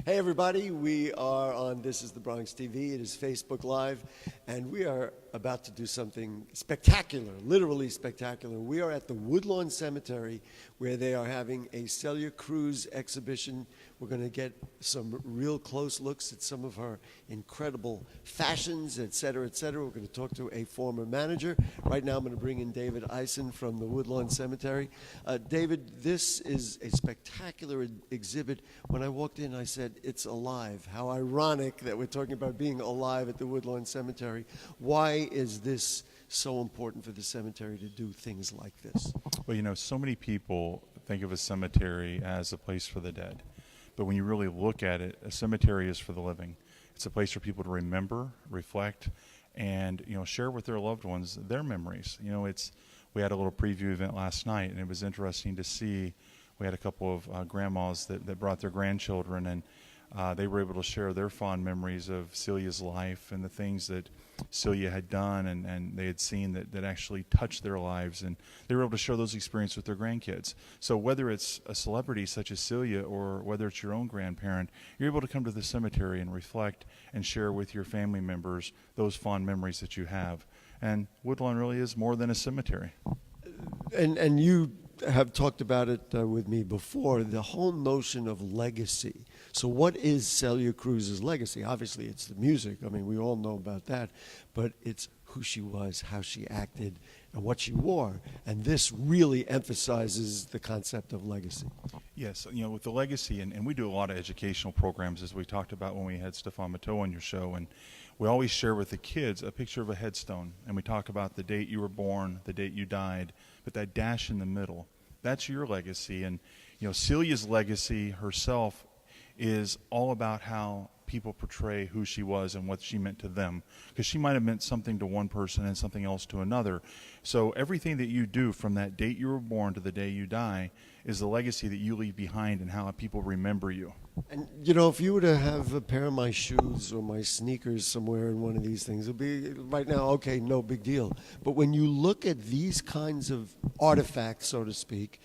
Hey everybody, we are on This is the Bronx TV. It is Facebook Live, and we are about to do something spectacular, literally spectacular. We are at the Woodlawn Cemetery where they are having a Celia Cruz exhibition. We're going to get some real close looks at some of her incredible fashions, et cetera, et cetera. We're going to talk to a former manager. Right now I'm going to bring in David Eisen from the Woodlawn Cemetery. David, this is a spectacular exhibit. When I walked in, I said, it's alive. How ironic that we're talking about being alive at the Woodlawn Cemetery. Why is this so important for the cemetery to do things like this? Well, you know, so many people think of a cemetery as a place for the dead. But when you really look at it, a cemetery is for the living. It's a place for people to remember, reflect, and, you know, share with their loved ones their memories. You know, we had a little preview event last night, and it was interesting to see. We had a couple of grandmas that brought their grandchildren, and they were able to share their fond memories of Celia's life and the things that Celia had done and they had seen that actually touched their lives, and they were able to share those experiences with their grandkids. So whether it's a celebrity such as Celia or whether it's your own grandparent, you're able to come to the cemetery and reflect and share with your family members those fond memories that you have. And Woodlawn really is more than a cemetery. And you have talked about it with me before, the whole notion of legacy. So what is Celia Cruz's legacy? Obviously, it's the music. I mean, we all know about that. But it's who she was, how she acted, and what she wore. And this really emphasizes the concept of legacy. Yes, you know, with the legacy, and we do a lot of educational programs, as we talked about when we had Stefan Matteau on your show, and we always share with the kids a picture of a headstone, and we talk about the date you were born, the date you died, but that dash in the middle, that's your legacy. And, you know, Celia's legacy herself is all about how people portray who she was and what she meant to them, because she might have meant something to one person and something else to another. So everything that you do from that date you were born to the day you die is the legacy that you leave behind and how people remember you. And, you know, if you were to have a pair of my shoes or my sneakers somewhere in one of these things, it would be, right now, okay, no big deal. But when you look at these kinds of artifacts, so to speak,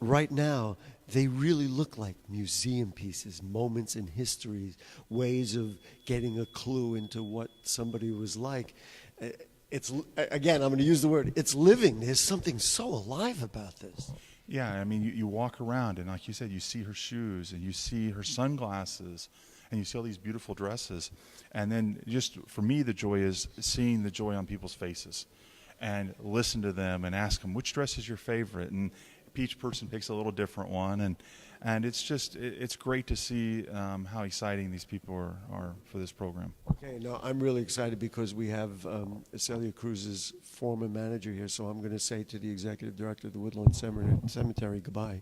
right now, they really look like museum pieces, moments in history, ways of getting a clue into what somebody was like. It's, again, I'm going to use the word, it's living. There's something so alive about this. Yeah, I mean, you walk around, and like you said, you see her shoes, and you see her sunglasses, and you see all these beautiful dresses. And then just, for me, the joy is seeing the joy on people's faces and listen to them and ask them, which dress is your favorite? And each person picks a little different one, and it's just, it's great to see how exciting these people are for this program. Okay, no, I'm really excited because we have Celia Cruz's former manager here, so I'm going to say to the executive director of the Woodlawn Cemetery, goodbye.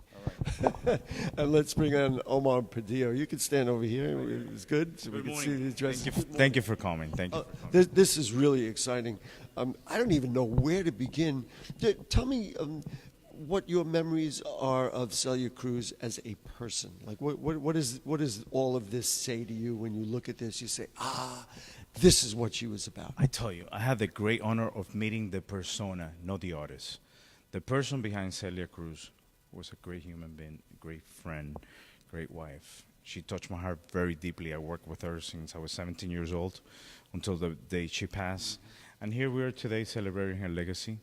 All right. And let's bring on Omar Padillo. You can stand over here. It's good. So we can see these dresses. Thank you for coming. Thank you. This is really exciting. I don't even know where to begin. Tell me what your memories are of Celia Cruz as a person. Like, what does all of this say to you when you look at this? You say, this is what she was about. I tell you, I had the great honor of meeting the persona, not the artist. The person behind Celia Cruz was a great human being, great friend, great wife. She touched my heart very deeply. I worked with her since I was 17 years old until the day she passed. And here we are today celebrating her legacy,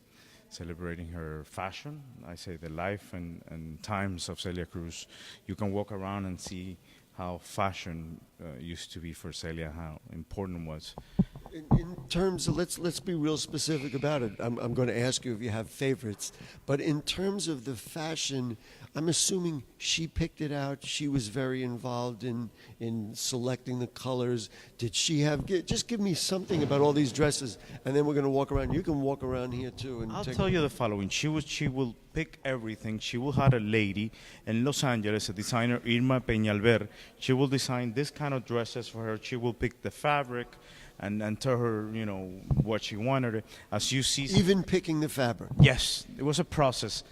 celebrating her fashion. I say the life and times of Celia Cruz. You can walk around and see how fashion used to be for Celia, how important it was. In terms of, let's be real specific about it. I'm going to ask you if you have favorites, but in terms of the fashion, I'm assuming she picked it out. She was very involved in selecting the colors. Did she have? Just give me something about all these dresses, and then we're going to walk around. You can walk around here too. And I'll tell you the following. She will pick everything. She will have a lady in Los Angeles, a designer, Irma Peñalver. She will design this kind of dresses for her. She will pick the fabric and tell her, you know, what she wanted. As you see, even picking the fabric. Yes, it was a process.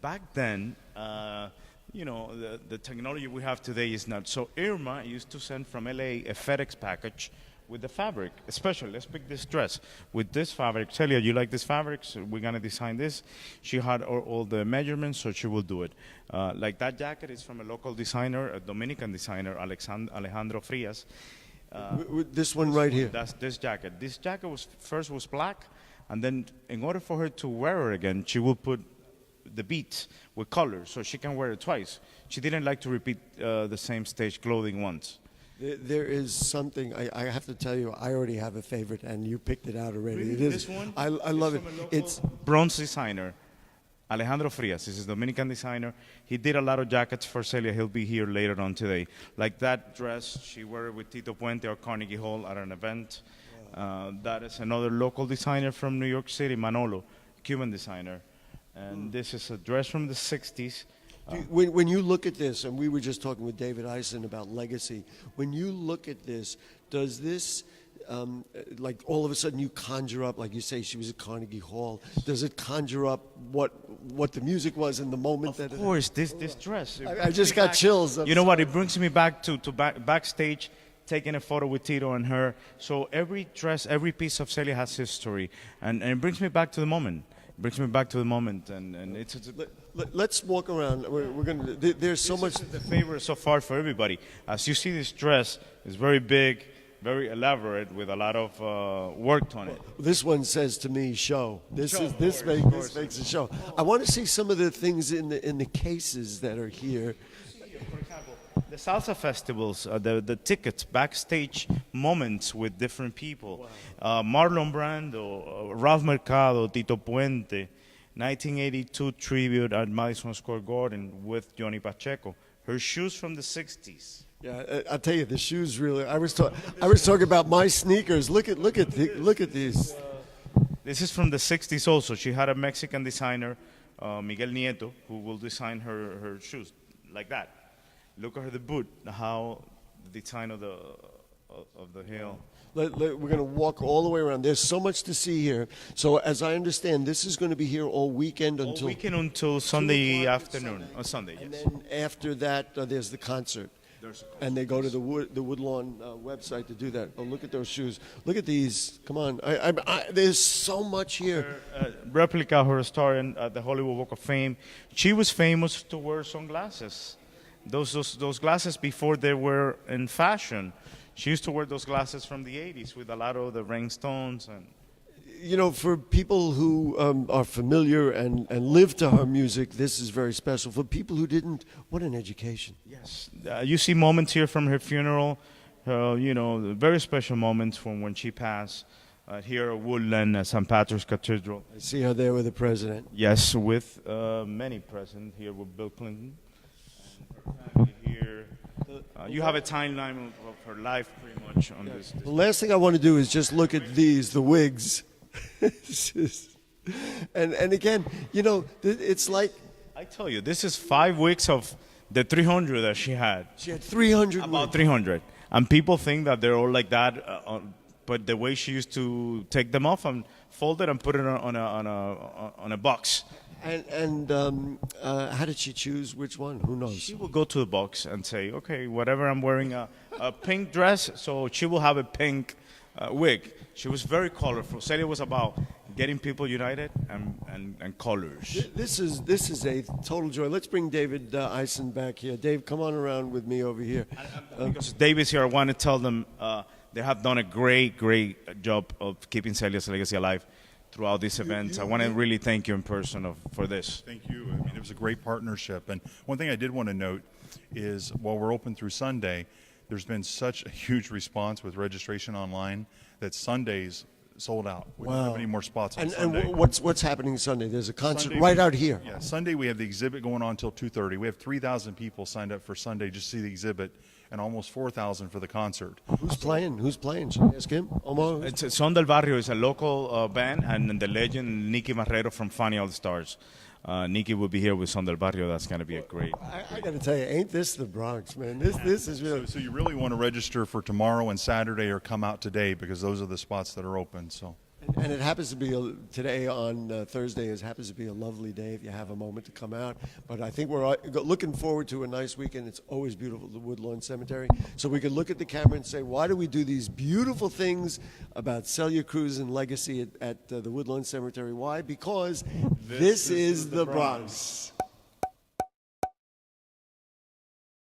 Back then, you know, the technology we have today is not. So Irma used to send from LA a FedEx package with the fabric. Especially, let's pick this dress. With this fabric, Celia, you like this fabric? So we're going to design this. She had all the measurements, so she will do it. Like that jacket is from a local designer, a Dominican designer, Alejandro Frias. This one right here. That's this jacket. This jacket was black, and then in order for her to wear it again, she will put the beads with colors, so she can wear it twice. She didn't like to repeat the same stage clothing once. There is something, I have to tell you, I already have a favorite, and you picked it out already. Really? It is, This one? I love it. It's Bronze designer, Alejandro Frias. This is a Dominican designer. He did a lot of jackets for Celia. He'll be here later on today. Like that dress, she wore it with Tito Puente or Carnegie Hall at an event. That is another local designer from New York City, Manolo, Cuban designer. And this is a dress from the 60s. When you look at this, and we were just talking with David Eisen about legacy, when you look at this, does this, like all of a sudden you conjure up, like you say she was at Carnegie Hall, does it conjure up what the music was in the moment? Of course, this dress. I just got chills. You know what? It brings me back to backstage, taking a photo with Tito and her. So every dress, every piece of Celia has history, and it brings me back to the moment. It brings me back to the moment, and it's Let's walk around. We're going to. There's so much. This is the favorite so far for everybody. As you see, this dress is very big, very elaborate, with a lot of work on it. This one says to me, "Show." This makes a show. I want to see some of the things in the cases that are here. For example, the salsa festivals, the tickets, backstage moments with different people. Marlon Brando, Ralph Mercado, Tito Puente, 1982 tribute at Madison Square Garden with Johnny Pacheco. Her shoes from the 60s. Yeah, I'll tell you, the shoes really. I was talking about my sneakers. Look at these. This is from the 60s also. She had a Mexican designer, Miguel Nieto, who will design her shoes like that. Look at the boot, how the design of the heel. We're going to walk all the way around. There's so much to see here. So as I understand, this is going to be here all weekend until Sunday afternoon. On Sunday, and yes. then after that, there's the concert. And they go to the Woodlawn website to do that. Oh, look at those shoes. Look at these. Come on. There's so much here. Replica, her star at the Hollywood Walk of Fame. She was famous to wear sunglasses. Those glasses before they were in fashion. She used to wear those glasses from the 80s with a lot of the rhinestones. And you know, for people who are familiar and live to her music, this is very special. For people who didn't, what an education. Yes. You see moments here from her funeral, very special moments from when she passed. Here at Woodlawn, St. Patrick's Cathedral. I see her there with the president. Yes, with many present here with Bill Clinton. And her family here. You have a timeline of her life pretty much on this. The last thing I want to do is just look at these, the wigs. and again, it's like... I tell you, this is 5 weeks of the 300 that she had. She had 300 About wigs. 300. And people think that they're all like that, but the way she used to take them off and fold it and put it on a box. And how did she choose which one? Who knows? She will go to the box and say, okay, whatever, I'm wearing a pink dress, so she will have a pink wig. She was very colorful. Celia was about getting people united and colors. This is a total joy. Let's bring David Eisen back here. Dave, come on around with me over here. Because David's here, I want to tell them they have done a great job of keeping Celia's legacy alive throughout these events. I want to really thank you in person for this. Thank you. I mean, it was a great partnership. And one thing I did want to note is while we're open through Sunday, there's been such a huge response with registration online that Sundays sold out. We don't have any more spots on Sunday. And what's happening Sunday? There's a concert Sunday, right out here. Yeah, Sunday we have the exhibit going on until 2:30. We have 3,000 people signed up for Sunday just to see the exhibit, and almost 4,000 for the concert. Who's playing? Should I ask him? Omar? Son del Barrio is a local band, and the legend Nicky Marrero from Funny All Stars. Nicky will be here with Son del Barrio. That's going to be a great. I got to tell you, ain't this the Bronx, man? This is really. So you really want to register for tomorrow and Saturday, or come out today because those are the spots that are open. So. And it happens to be today on Thursday. It happens to be a lovely day if you have a moment to come out. But I think we're looking forward to a nice weekend. It's always beautiful at the Woodlawn Cemetery. So we can look at the camera and say, why do we do these beautiful things about Celia Cruz and legacy at the Woodlawn Cemetery? Why? Because this is the Bronx.